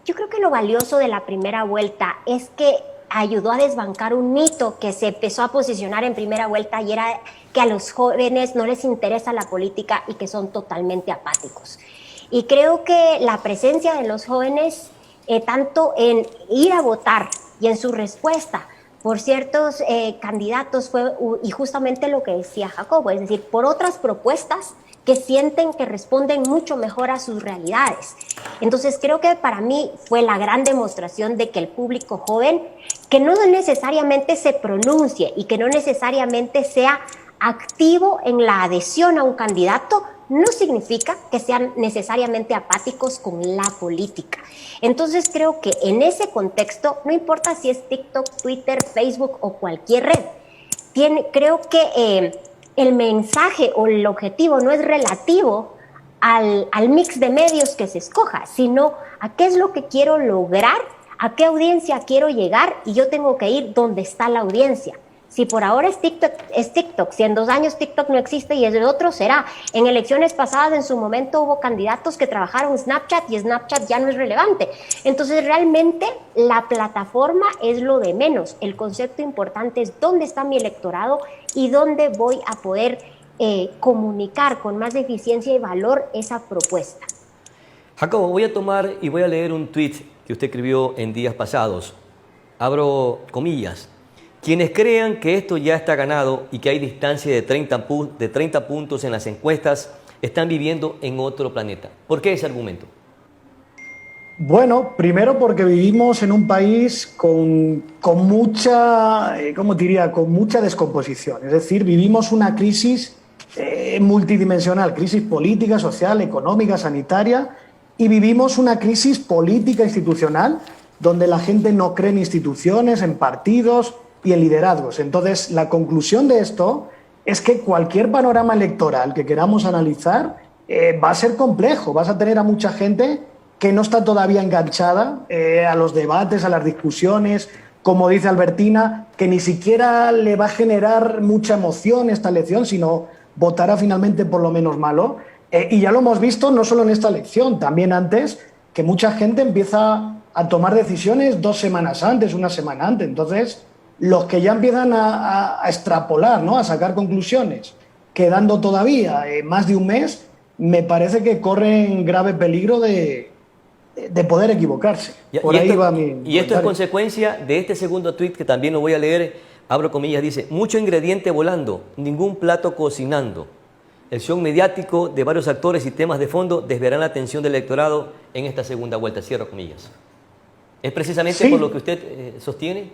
Yo creo que lo valioso de la primera vuelta es que ayudó a desbancar un mito que se empezó a posicionar en primera vuelta, y era que a los jóvenes no les interesa la política y que son totalmente apáticos. Y creo que la presencia de los jóvenes, tanto en ir a votar y en su respuesta por ciertos candidatos, y justamente lo que decía Jacobo, es decir, por otras propuestas que sienten que responden mucho mejor a sus realidades. Entonces creo que para mí fue la gran demostración de que el público joven, que no necesariamente se pronuncie y que no necesariamente sea activo en la adhesión a un candidato, no significa que sean necesariamente apáticos con la política. Entonces creo que en ese contexto, no importa si es TikTok, Twitter, Facebook o cualquier red, creo que el mensaje o el objetivo no es relativo al mix de medios que se escoja, sino a qué es lo que quiero lograr, a qué audiencia quiero llegar, y yo tengo que ir donde está la audiencia. Si por ahora es TikTok, si en 2 años TikTok no existe y el otro será. En elecciones pasadas, en su momento, hubo candidatos que trabajaron Snapchat y Snapchat ya no es relevante. Entonces, realmente, la plataforma es lo de menos. El concepto importante es dónde está mi electorado y dónde voy a poder comunicar con más eficiencia y valor esa propuesta. Jacobo, voy a tomar y voy a leer un tuit que usted escribió en días pasados. Abro comillas. Quienes crean que esto ya está ganado y que hay distancia de 30 puntos en las encuestas están viviendo en otro planeta. ¿Por qué ese argumento? Bueno, primero porque vivimos en un país con mucha, ¿cómo diría?, con mucha descomposición. Es decir, vivimos una crisis multidimensional, crisis política, social, económica, sanitaria, y vivimos una crisis política institucional donde la gente no cree en instituciones, en partidos y en liderazgos. Entonces, la conclusión de esto es que cualquier panorama electoral que queramos analizar va a ser complejo. Vas a tener a mucha gente que no está todavía enganchada a los debates, a las discusiones, como dice Albertina, que ni siquiera le va a generar mucha emoción esta elección, sino votará finalmente por lo menos malo. Y ya lo hemos visto no solo en esta elección, también antes, que mucha gente empieza a tomar decisiones 2 semanas antes, 1 semana antes. Entonces, los que ya empiezan a extrapolar, ¿no?, a sacar conclusiones, quedando todavía más de un mes, me parece que corren grave peligro de poder equivocarse. Por ahí va mi comentario. Y esto es consecuencia de este segundo tuit que también lo voy a leer, abro comillas, dice: mucho ingrediente volando, ningún plato cocinando. El show mediático de varios actores y temas de fondo desviarán la atención del electorado en esta segunda vuelta, cierro comillas. ¿Es precisamente por lo que usted sostiene?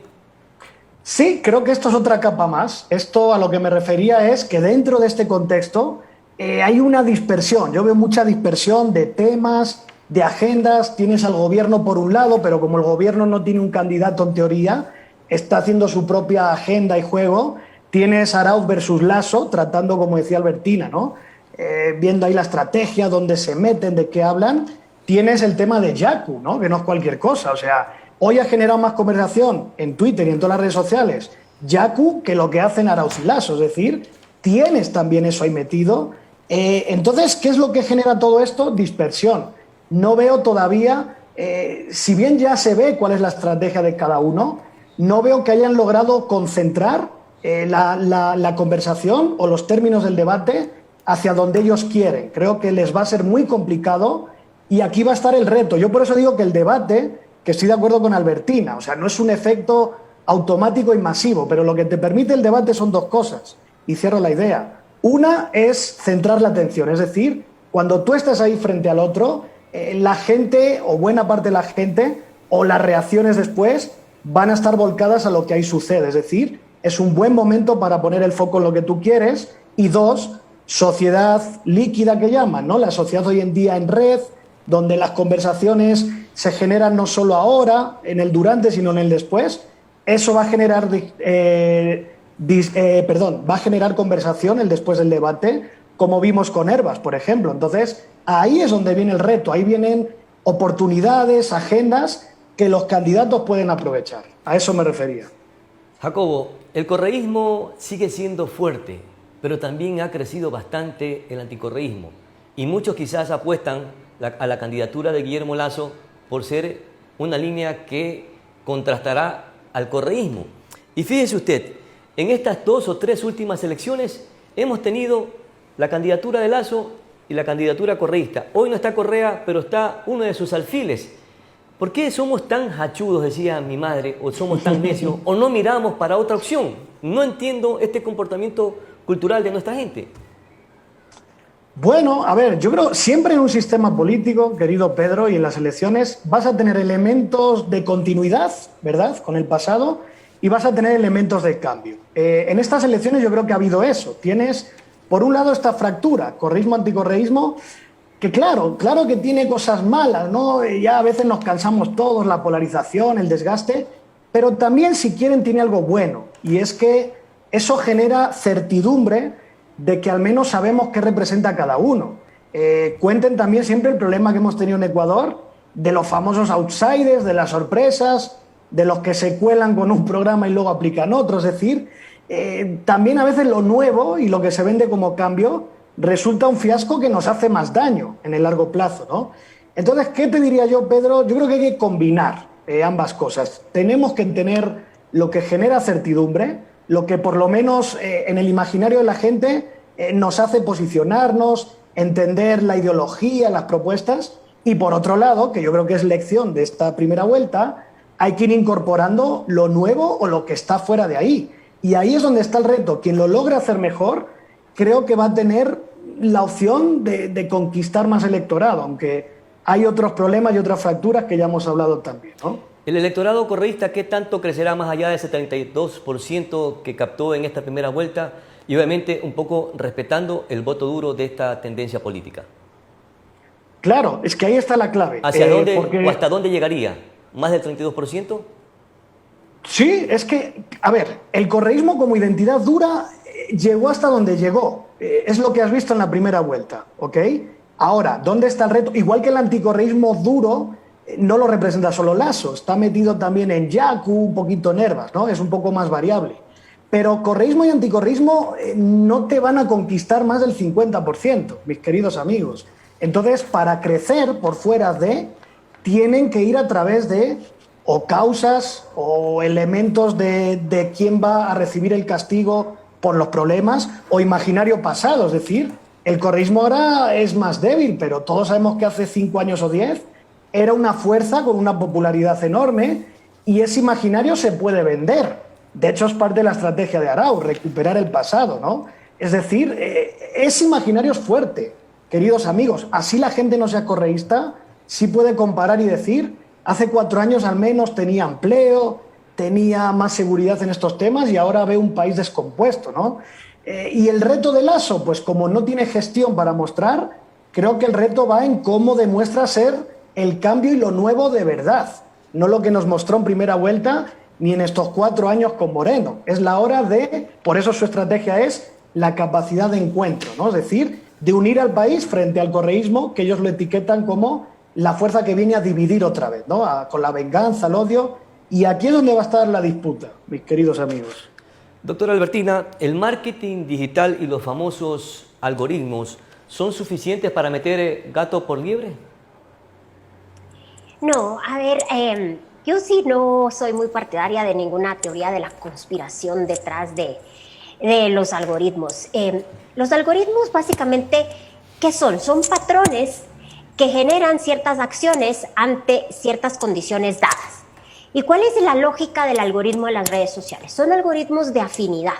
Sí, creo que esto es otra capa más. Esto a lo que me refería es que dentro de este contexto hay una dispersión. Yo veo mucha dispersión de temas, de agendas. Tienes al gobierno por un lado, pero como el gobierno no tiene un candidato en teoría, está haciendo su propia agenda y juego. Tienes Arauz versus Lasso, tratando, como decía Albertina, ¿no? Viendo ahí la estrategia, dónde se meten, de qué hablan. Tienes el tema de Yaku, ¿no?, que no es cualquier cosa. O sea, Hoy ha generado más conversación en Twitter y en todas las redes sociales Yaku que lo que hacen Arauz y Lasso, es decir, tienes también eso ahí metido. Entonces, ¿qué es lo que genera todo esto? Dispersión. No veo todavía, si bien ya se ve cuál es la estrategia de cada uno, no veo que hayan logrado concentrar la conversación o los términos del debate hacia donde ellos quieren. Creo que les va a ser muy complicado y aquí va a estar el reto. Yo por eso digo que el debate, que estoy de acuerdo con Albertina, o sea, no es un efecto automático y masivo, pero lo que te permite el debate son dos cosas, y cierro la idea. Una es centrar la atención, es decir, cuando tú estás ahí frente al otro, la gente, o buena parte de la gente, o las reacciones después, van a estar volcadas a lo que ahí sucede, es decir, es un buen momento para poner el foco en lo que tú quieres, y dos, sociedad líquida que llaman, ¿no? La sociedad hoy en día en red, donde las conversaciones se generan no solo ahora, en el durante, sino en el después. Eso va a generar, va a generar conversación el después del debate, como vimos con Herbas, por ejemplo. Entonces, ahí es donde viene el reto, ahí vienen oportunidades, agendas que los candidatos pueden aprovechar. A eso me refería. Jacobo, el correísmo sigue siendo fuerte, pero también ha crecido bastante el anticorreísmo. Y muchos quizás apuestan a la candidatura de Guillermo Lasso por ser una línea que contrastará al correísmo. Y fíjese usted, en estas 2 o 3 últimas elecciones hemos tenido la candidatura de Lasso y la candidatura correísta. Hoy no está Correa, pero está uno de sus alfiles. ¿Por qué somos tan hachudos, decía mi madre, o somos tan necios, o no miramos para otra opción? No entiendo este comportamiento cultural de nuestra gente. Bueno, a ver, yo creo siempre en un sistema político, querido Pedro, y en las elecciones vas a tener elementos de continuidad, ¿verdad?, con el pasado, y vas a tener elementos de cambio. En estas elecciones yo creo que ha habido eso. Tienes, por un lado, esta fractura, correísmo-anticorreísmo, que claro que tiene cosas malas, ¿no? Ya a veces nos cansamos todos, la polarización, el desgaste, pero también, si quieren, tiene algo bueno, y es que eso genera certidumbre de que al menos sabemos qué representa cada uno. Cuenten también siempre el problema que hemos tenido en Ecuador, de los famosos outsiders, de las sorpresas, de los que se cuelan con un programa y luego aplican otro. Es decir, también a veces lo nuevo y lo que se vende como cambio resulta un fiasco que nos hace más daño en el largo plazo, ¿no? Entonces, ¿qué te diría yo, Pedro? Yo creo que hay que combinar ambas cosas. Tenemos que tener lo que genera certidumbre, lo que por lo menos en el imaginario de la gente nos hace posicionarnos, entender la ideología, las propuestas, y por otro lado, que yo creo que es lección de esta primera vuelta, hay que ir incorporando lo nuevo o lo que está fuera de ahí. Y ahí es donde está el reto. Quien lo logra hacer mejor, creo que va a tener la opción de conquistar más electorado, aunque hay otros problemas y otras fracturas que ya hemos hablado también, ¿no? El electorado correísta, ¿qué tanto crecerá más allá de ese 32% que captó en esta primera vuelta? Y obviamente un poco respetando el voto duro de esta tendencia política. Claro, es que ahí está la clave. ¿Hacia dónde o hasta dónde llegaría? ¿Más del 32%? Sí, es que, a ver, el correísmo como identidad dura llegó hasta donde llegó. Es lo que has visto en la primera vuelta, ¿ok? Ahora, ¿dónde está el reto? Igual que el anticorreísmo duro no lo representa solo Lasso, está metido también en Yaku, un poquito en Herbas, ¿no? Es un poco más variable. Pero correísmo y anticorreísmo no te van a conquistar más del 50%, mis queridos amigos. Entonces, para crecer por fuera tienen que ir a través de o causas o elementos de quién va a recibir el castigo por los problemas o imaginario pasado. Es decir, el correísmo ahora es más débil, pero todos sabemos que hace 5 años o 10 era una fuerza con una popularidad enorme y ese imaginario se puede vender. De hecho, es parte de la estrategia de Arauz, recuperar el pasado, ¿no? Es decir, ese imaginario es fuerte, queridos amigos. Así la gente no sea correísta, sí puede comparar y decir, hace 4 años al menos tenía empleo, tenía más seguridad en estos temas y ahora ve un país descompuesto, ¿no? Y el reto de Lasso, pues como no tiene gestión para mostrar, creo que el reto va en cómo demuestra ser el cambio y lo nuevo de verdad, no lo que nos mostró en primera vuelta ni en estos 4 años con Moreno. Es la hora por eso su estrategia es la capacidad de encuentro, ¿no? Es decir, de unir al país frente al correísmo, que ellos lo etiquetan como la fuerza que viene a dividir otra vez, ¿no? Con la venganza, el odio. Y aquí es donde va a estar la disputa, mis queridos amigos. Doctora Albertina, ¿el marketing digital y los famosos algoritmos son suficientes para meter gato por liebre? No, a ver, yo sí no soy muy partidaria de ninguna teoría de la conspiración detrás de los algoritmos. Los algoritmos básicamente, ¿qué son? Son patrones que generan ciertas acciones ante ciertas condiciones dadas. ¿Y cuál es la lógica del algoritmo de las redes sociales? Son algoritmos de afinidad.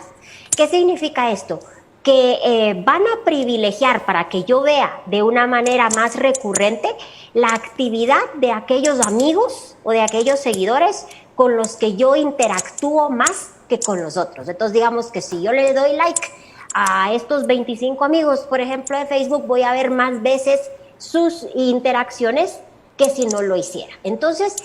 ¿Qué significa esto? Que van a privilegiar para que yo vea de una manera más recurrente la actividad de aquellos amigos o de aquellos seguidores con los que yo interactúo más que con los otros. Entonces, digamos que si yo le doy like a estos 25 amigos, por ejemplo, de Facebook, voy a ver más veces sus interacciones que si no lo hiciera. Entonces,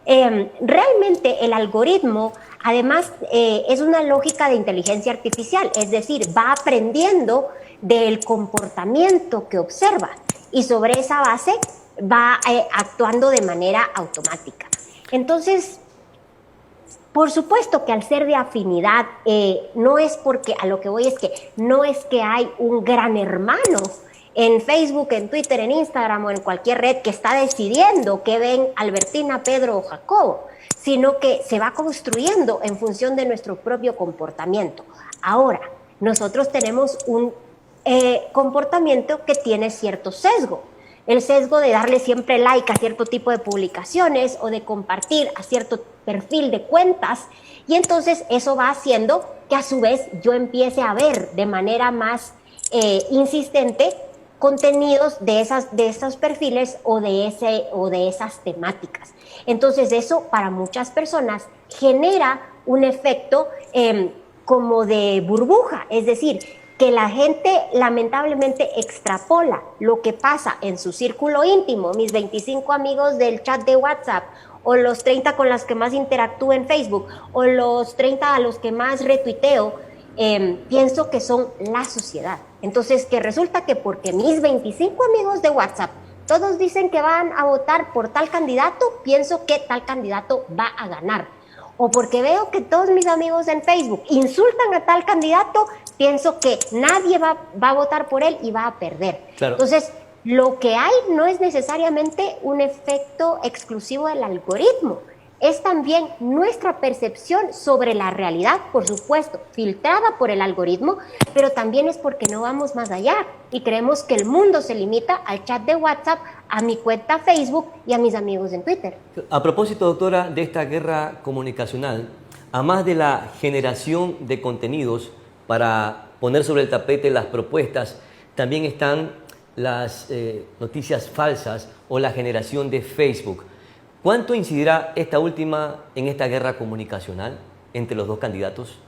realmente el algoritmo, además, es una lógica de inteligencia artificial, es decir, va aprendiendo del comportamiento que observa y sobre esa base va actuando de manera automática. Entonces, por supuesto que al ser de afinidad, no es porque, a lo que voy es que no es que hay un gran hermano en Facebook, en Twitter, en Instagram o en cualquier red que está decidiendo qué ven Albertina, Pedro o Jacobo, sino que se va construyendo en función de nuestro propio comportamiento. Ahora, nosotros tenemos un comportamiento que tiene cierto sesgo. El sesgo de darle siempre like a cierto tipo de publicaciones o de compartir a cierto perfil de cuentas, y entonces eso va haciendo que a su vez yo empiece a ver de manera más insistente contenidos de esos perfiles o de esas temáticas. Entonces eso para muchas personas genera un efecto como de burbuja, es decir, que la gente lamentablemente extrapola lo que pasa en su círculo íntimo, mis 25 amigos del chat de WhatsApp, o los 30 con los que más interactúo en Facebook, o los 30 a los que más retuiteo, pienso que son la sociedad. Entonces, que resulta que porque mis 25 amigos de WhatsApp todos dicen que van a votar por tal candidato, pienso que tal candidato va a ganar. O porque veo que todos mis amigos en Facebook insultan a tal candidato, pienso que nadie va a votar por él y va a perder. Claro. Entonces, lo que hay no es necesariamente un efecto exclusivo del algoritmo, es también nuestra percepción sobre la realidad, por supuesto, filtrada por el algoritmo, pero también es porque no vamos más allá y creemos que el mundo se limita al chat de WhatsApp, a mi cuenta Facebook y a mis amigos en Twitter. A propósito, doctora, de esta guerra comunicacional, a más de la generación de contenidos para poner sobre el tapete las propuestas, también están las noticias falsas o la generación de Facebook. ¿Cuánto incidirá esta última en esta guerra comunicacional entre los dos candidatos?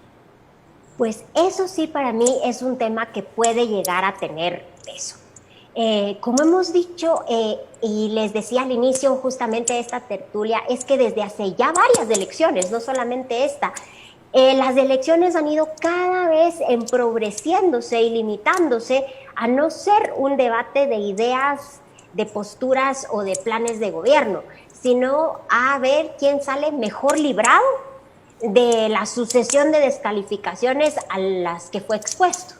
Pues eso sí para mí es un tema que puede llegar a tener peso. Como hemos dicho y les decía al inicio justamente de esta tertulia, es que desde hace ya varias elecciones, no solamente esta, las elecciones han ido cada vez empobreciéndose y limitándose a no ser un debate de ideas, de posturas o de planes de gobierno, sino a ver quién sale mejor librado de la sucesión de descalificaciones a las que fue expuesto.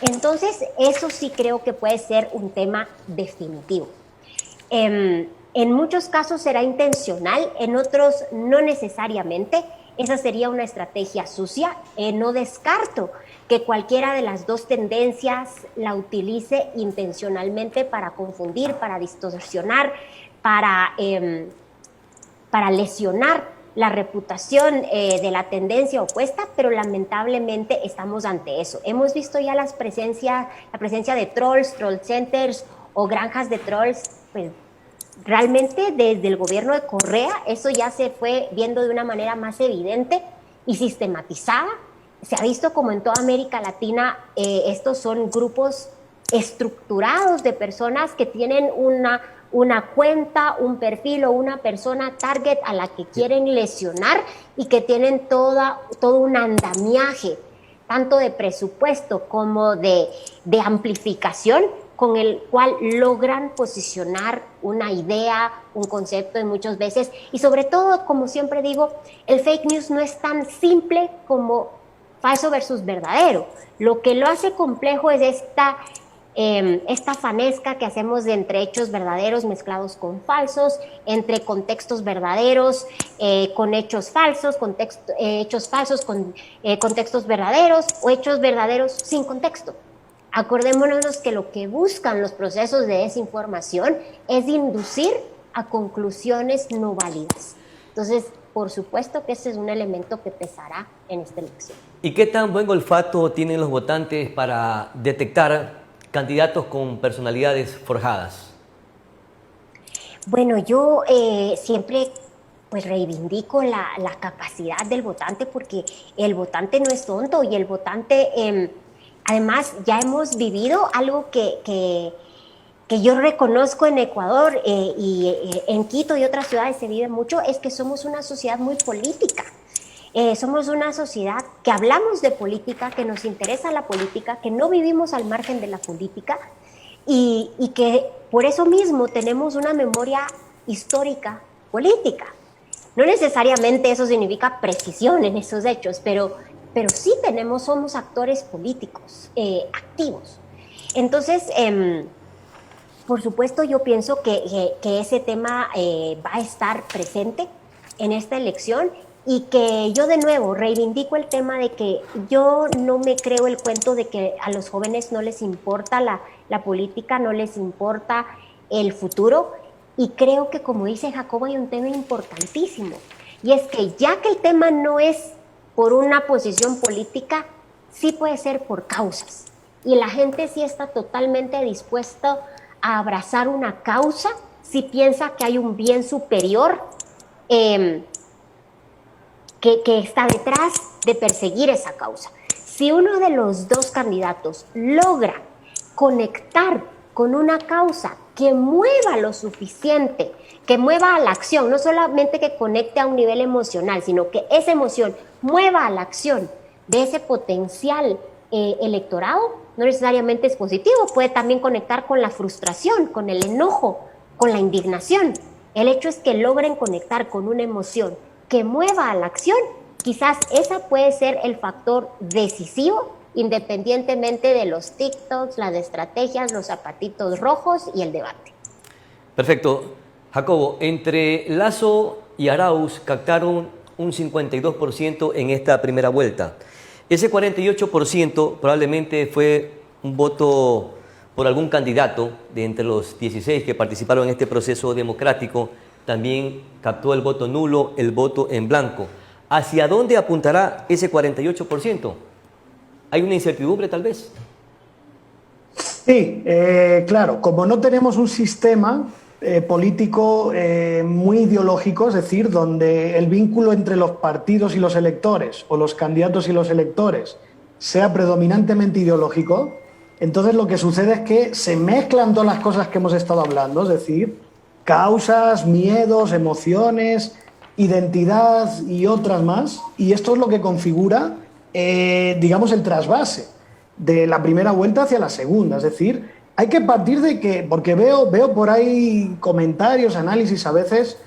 Entonces, eso sí creo que puede ser un tema definitivo. En muchos casos será intencional, en otros no necesariamente. Esa sería una estrategia sucia. No descarto que cualquiera de las dos tendencias la utilice intencionalmente para confundir, para distorsionar, para lesionar la reputación de la tendencia opuesta, pero lamentablemente estamos ante eso. Hemos visto ya la presencia de trolls, troll centers o granjas de trolls, pues realmente desde el gobierno de Correa eso ya se fue viendo de una manera más evidente y sistematizada. Se ha visto como en toda América Latina estos son grupos estructurados de personas que tienen una cuenta, un perfil o una persona target a la que quieren lesionar y que tienen todo un andamiaje, tanto de presupuesto como de amplificación, con el cual logran posicionar una idea, un concepto en muchas veces. Y sobre todo, como siempre digo, el fake news no es tan simple como falso versus verdadero. Lo que lo hace complejo es esta fanesca que hacemos de entre hechos verdaderos mezclados con falsos, entre contextos verdaderos con hechos falsos, hechos falsos con contextos verdaderos o hechos verdaderos sin contexto. Acordémonos que lo que buscan los procesos de desinformación es inducir a conclusiones no válidas. Entonces, por supuesto que ese es un elemento que pesará en esta elección. ¿Y qué tan buen olfato tienen los votantes para detectar candidatos con personalidades forjadas? Bueno, yo siempre pues reivindico la capacidad del votante, porque el votante no es tonto y el votante... Además, ya hemos vivido algo que yo reconozco en Ecuador y en Quito y otras ciudades se vive mucho, es que somos una sociedad muy política. Somos una sociedad que hablamos de política, que nos interesa la política, que no vivimos al margen de la política y que por eso mismo tenemos una memoria histórica política. No necesariamente eso significa precisión en esos hechos, pero sí somos actores políticos activos. Entonces, por supuesto, yo pienso que ese tema va a estar presente en esta elección y que yo de nuevo reivindico el tema de que yo no me creo el cuento de que a los jóvenes no les importa la política, no les importa el futuro, y creo que, como dice Jacobo, hay un tema importantísimo, y es que ya que el tema no es por una posición política, sí puede ser por causas. Y la gente sí está totalmente dispuesta a abrazar una causa si piensa que hay un bien superior que está detrás de perseguir esa causa. Si uno de los dos candidatos logra conectar con una causa que mueva lo suficiente, que mueva a la acción, no solamente que conecte a un nivel emocional, sino que esa emoción mueva a la acción de ese potencial electorado, no necesariamente es positivo, puede también conectar con la frustración, con el enojo, con la indignación. El hecho es que logren conectar con una emoción que mueva a la acción. Quizás esa puede ser el factor decisivo, independientemente de los TikToks, las estrategias, los zapatitos rojos y el debate. Perfecto. Jacobo, entre Lasso y Arauz captaron un 52% en esta primera vuelta. Ese 48% probablemente fue un voto por algún candidato de entre los 16 que participaron en este proceso democrático. También captó el voto nulo, el voto en blanco. ¿Hacia dónde apuntará ese 48%? ¿Hay una incertidumbre tal vez? Sí, claro, como no tenemos un sistema político muy ideológico, es decir, donde el vínculo entre los partidos y los electores o los candidatos y los electores sea predominantemente ideológico, entonces lo que sucede es que se mezclan todas las cosas que hemos estado hablando, es decir, causas, miedos, emociones, identidad y otras más, y esto es lo que configura, digamos, el trasvase de la primera vuelta hacia la segunda. Es decir, hay que partir de que, porque veo por ahí comentarios, análisis a veces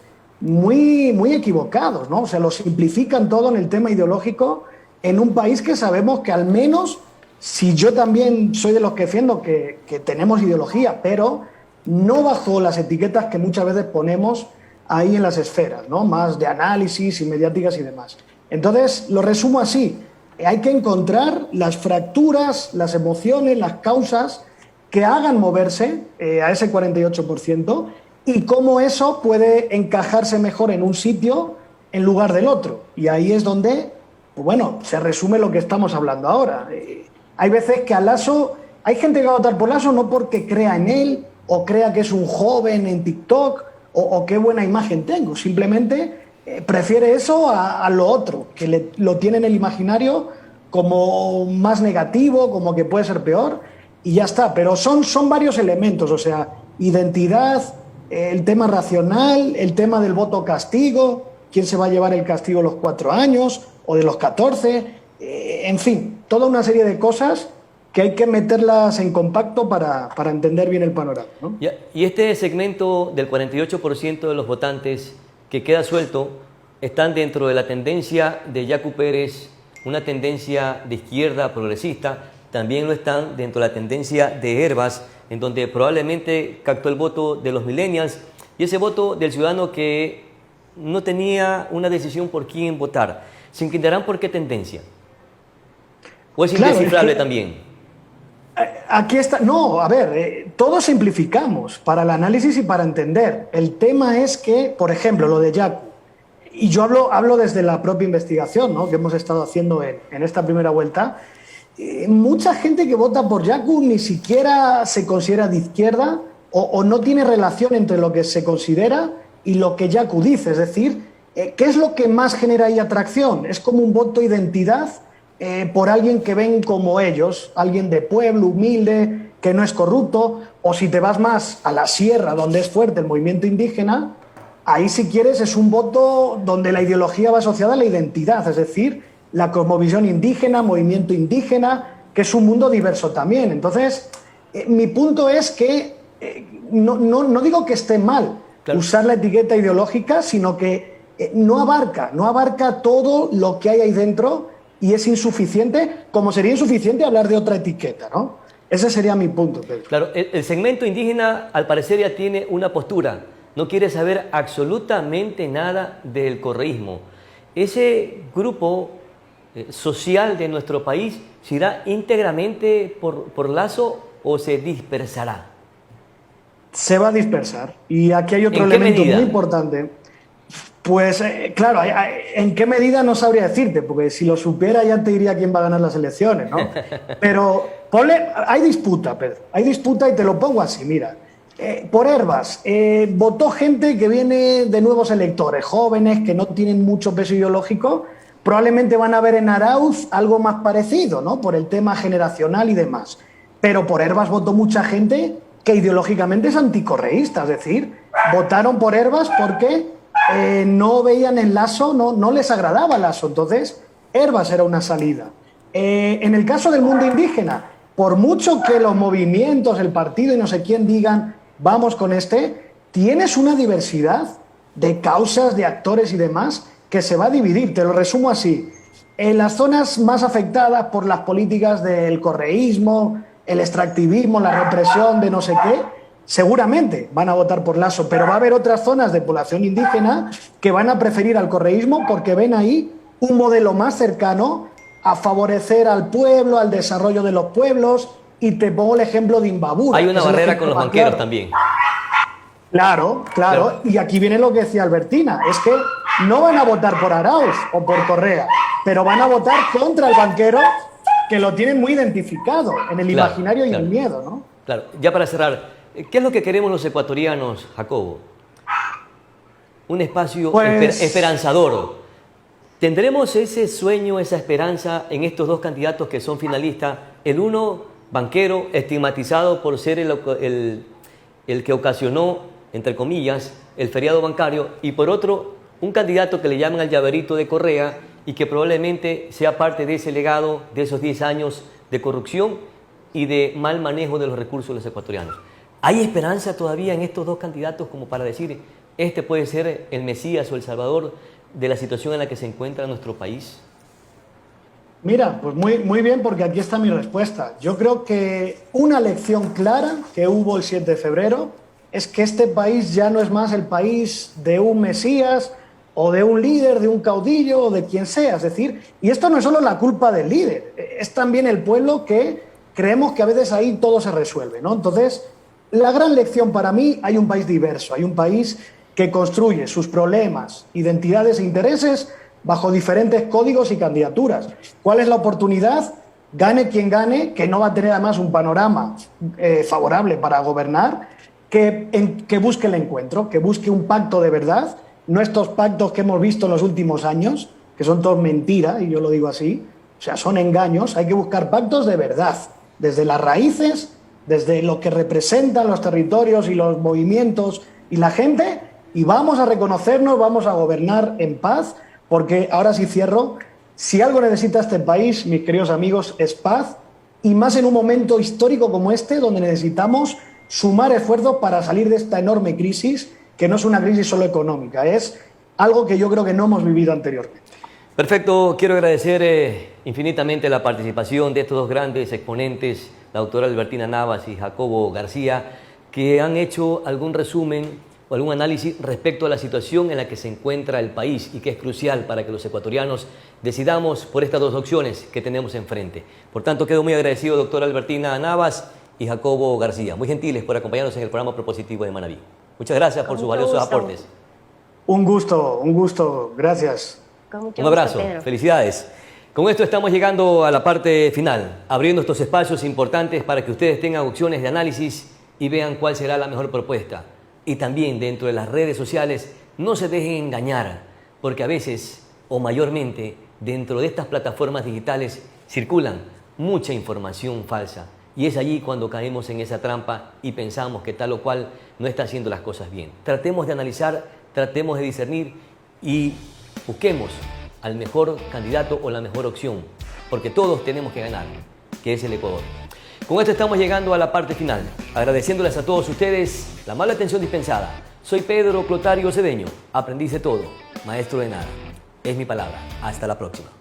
muy equivocados, ¿no? O sea, lo simplifican todo en el tema ideológico en un país que sabemos que al menos, si yo también soy de los que defiendo que tenemos ideología, pero no bajo las etiquetas que muchas veces ponemos ahí en las esferas, ¿no? Más de análisis y mediáticas y demás. Entonces, lo resumo así. Hay que encontrar las fracturas, las emociones, las causas que hagan moverse a ese 48% y cómo eso puede encajarse mejor en un sitio en lugar del otro. Y ahí es donde, bueno, se resume lo que estamos hablando ahora. Hay veces que a Lasso, hay gente que va a votar por Lasso no porque crea en él o crea que es un joven en TikTok o qué buena imagen tengo, simplemente prefiere eso a lo otro, que lo tiene en el imaginario como más negativo, como que puede ser peor, y ya está. Pero son varios elementos, o sea, identidad, el tema racional, el tema del voto castigo, quién se va a llevar el castigo los 4 años o de los 14, en fin, toda una serie de cosas que hay que meterlas en compacto para entender bien el panorama, ¿no? Y este segmento del 48% de los votantes que queda suelto están dentro de la tendencia de Yacu Pérez, una tendencia de izquierda progresista, también lo están dentro de la tendencia de Hervas, en donde probablemente captó el voto de los millennials y ese voto del ciudadano que no tenía una decisión por quién votar. ¿Se entenderán por qué tendencia? ¿O es indescifrable también? Aquí está, no, a ver, todos simplificamos para el análisis y para entender. El tema es que, por ejemplo, lo de Yacu, y yo hablo desde la propia investigación, ¿no?, que hemos estado haciendo en esta primera vuelta, mucha gente que vota por Yacu ni siquiera se considera de izquierda o no tiene relación entre lo que se considera y lo que Yacu dice. Es decir, ¿qué es lo que más genera ahí atracción? Es como un voto identidad por alguien que ven como ellos, alguien de pueblo, humilde, que no es corrupto, o si te vas más a la sierra, donde es fuerte el movimiento indígena, ahí si quieres es un voto donde la ideología va asociada a la identidad, es decir, la cosmovisión indígena, movimiento indígena, que es un mundo diverso también. Entonces, mi punto es que no digo que esté mal usar la etiqueta ideológica, sino que no abarca todo lo que hay ahí dentro y es insuficiente, como sería insuficiente hablar de otra etiqueta, ¿no? Ese sería mi punto, Pedro. Claro, el segmento indígena al parecer ya tiene una postura, no quiere saber absolutamente nada del correísmo. Ese grupo social de nuestro país se irá íntegramente por Lazo o se dispersará. Se va a dispersar. Y aquí hay otro elemento muy importante. Pues claro, ¿en qué medida? No sabría decirte, porque si lo supiera ya te diría quién va a ganar las elecciones, ¿no? Pero hay disputa, Pedro, hay disputa y te lo pongo así, mira. Por Hervas, votó gente que viene de nuevos electores, jóvenes que no tienen mucho peso ideológico, probablemente van a ver en Arauz algo más parecido, ¿no?, por el tema generacional y demás. Pero por Hervas votó mucha gente que ideológicamente es anticorreísta, es decir, votaron por Hervas porque no veían el Lasso, no les agradaba Lasso, entonces Hervas era una salida. En el caso del mundo indígena, por mucho que los movimientos, el partido y no sé quién digan vamos con tienes una diversidad de causas, de actores y demás que se va a dividir. Te lo resumo así: en las zonas más afectadas por las políticas del correísmo, el extractivismo, la represión de no sé qué, seguramente van a votar por Lasso, pero va a haber otras zonas de población indígena que van a preferir al correísmo porque ven ahí un modelo más cercano a favorecer al pueblo, al desarrollo de los pueblos. Y te pongo el ejemplo de Imbabura. Hay una barrera con los banqueros también. Claro. Y aquí viene lo que decía Albertina, es que no van a votar por Arauz o por Correa, pero van a votar contra el banquero, que lo tienen muy identificado en el imaginario y el miedo, ¿no? Claro, ya para cerrar, ¿qué es lo que queremos los ecuatorianos, Jacobo? Un espacio esperanzador. ¿Tendremos ese sueño, esa esperanza en estos dos candidatos que son finalistas? El uno, banquero, estigmatizado por ser el que ocasionó, entre comillas, el feriado bancario, y por otro, un candidato que le llaman al llaverito de Correa y que probablemente sea parte de ese legado de esos 10 años de corrupción y de mal manejo de los recursos de los ecuatorianos. ¿Hay esperanza todavía en estos dos candidatos como para decir este puede ser el Mesías o el Salvador de la situación en la que se encuentra nuestro país? Mira, pues muy bien, porque aquí está mi respuesta. Yo creo que una lección clara que hubo el 7 de febrero es que este país ya no es más el país de un Mesías o de un líder, de un caudillo o de quien sea. Es decir, y esto no es solo la culpa del líder, es también el pueblo, que creemos que a veces ahí todo se resuelve, ¿no? Entonces, la gran lección para mí: hay un país diverso, hay un país que construye sus problemas, identidades e intereses bajo diferentes códigos y candidaturas. ¿Cuál es la oportunidad? Gane quien gane, que no va a tener además un panorama favorable para gobernar, que busque el encuentro, que busque un pacto de verdad, no estos pactos que hemos visto en los últimos años, que son todos mentira, y yo lo digo así, o sea, son engaños. Hay que buscar pactos de verdad, desde las raíces, desde lo que representan los territorios y los movimientos y la gente, y vamos a reconocernos, vamos a gobernar en paz. Porque ahora sí cierro, si algo necesita este país, mis queridos amigos, es paz, y más en un momento histórico como este, donde necesitamos sumar esfuerzos para salir de esta enorme crisis, que no es una crisis solo económica, es algo que yo creo que no hemos vivido anteriormente. Perfecto, quiero agradecer infinitamente la participación de estos dos grandes exponentes, la doctora Albertina Navas y Jacobo García, que han hecho algún resumen o algún análisis respecto a la situación en la que se encuentra el país y que es crucial para que los ecuatorianos decidamos por estas dos opciones que tenemos enfrente. Por tanto, quedo muy agradecido, doctora Albertina Navas y Jacobo García, muy gentiles por acompañarnos en el programa Propositivo de Manaví. Muchas gracias por sus valiosos aportes. Un gusto, gracias. Un abrazo, felicidades. Con esto estamos llegando a la parte final, abriendo estos espacios importantes para que ustedes tengan opciones de análisis y vean cuál será la mejor propuesta. Y también dentro de las redes sociales no se dejen engañar, porque a veces o mayormente dentro de estas plataformas digitales circulan mucha información falsa. Y es allí cuando caemos en esa trampa y pensamos que tal o cual no está haciendo las cosas bien. Tratemos de analizar, tratemos de discernir y busquemos al mejor candidato o la mejor opción, porque todos tenemos que ganar, que es el Ecuador. Con esto estamos llegando a la parte final, agradeciéndoles a todos ustedes la amable atención dispensada. Soy Pedro Clotario Cedeño, aprendiz de todo, maestro de nada. Es mi palabra. Hasta la próxima.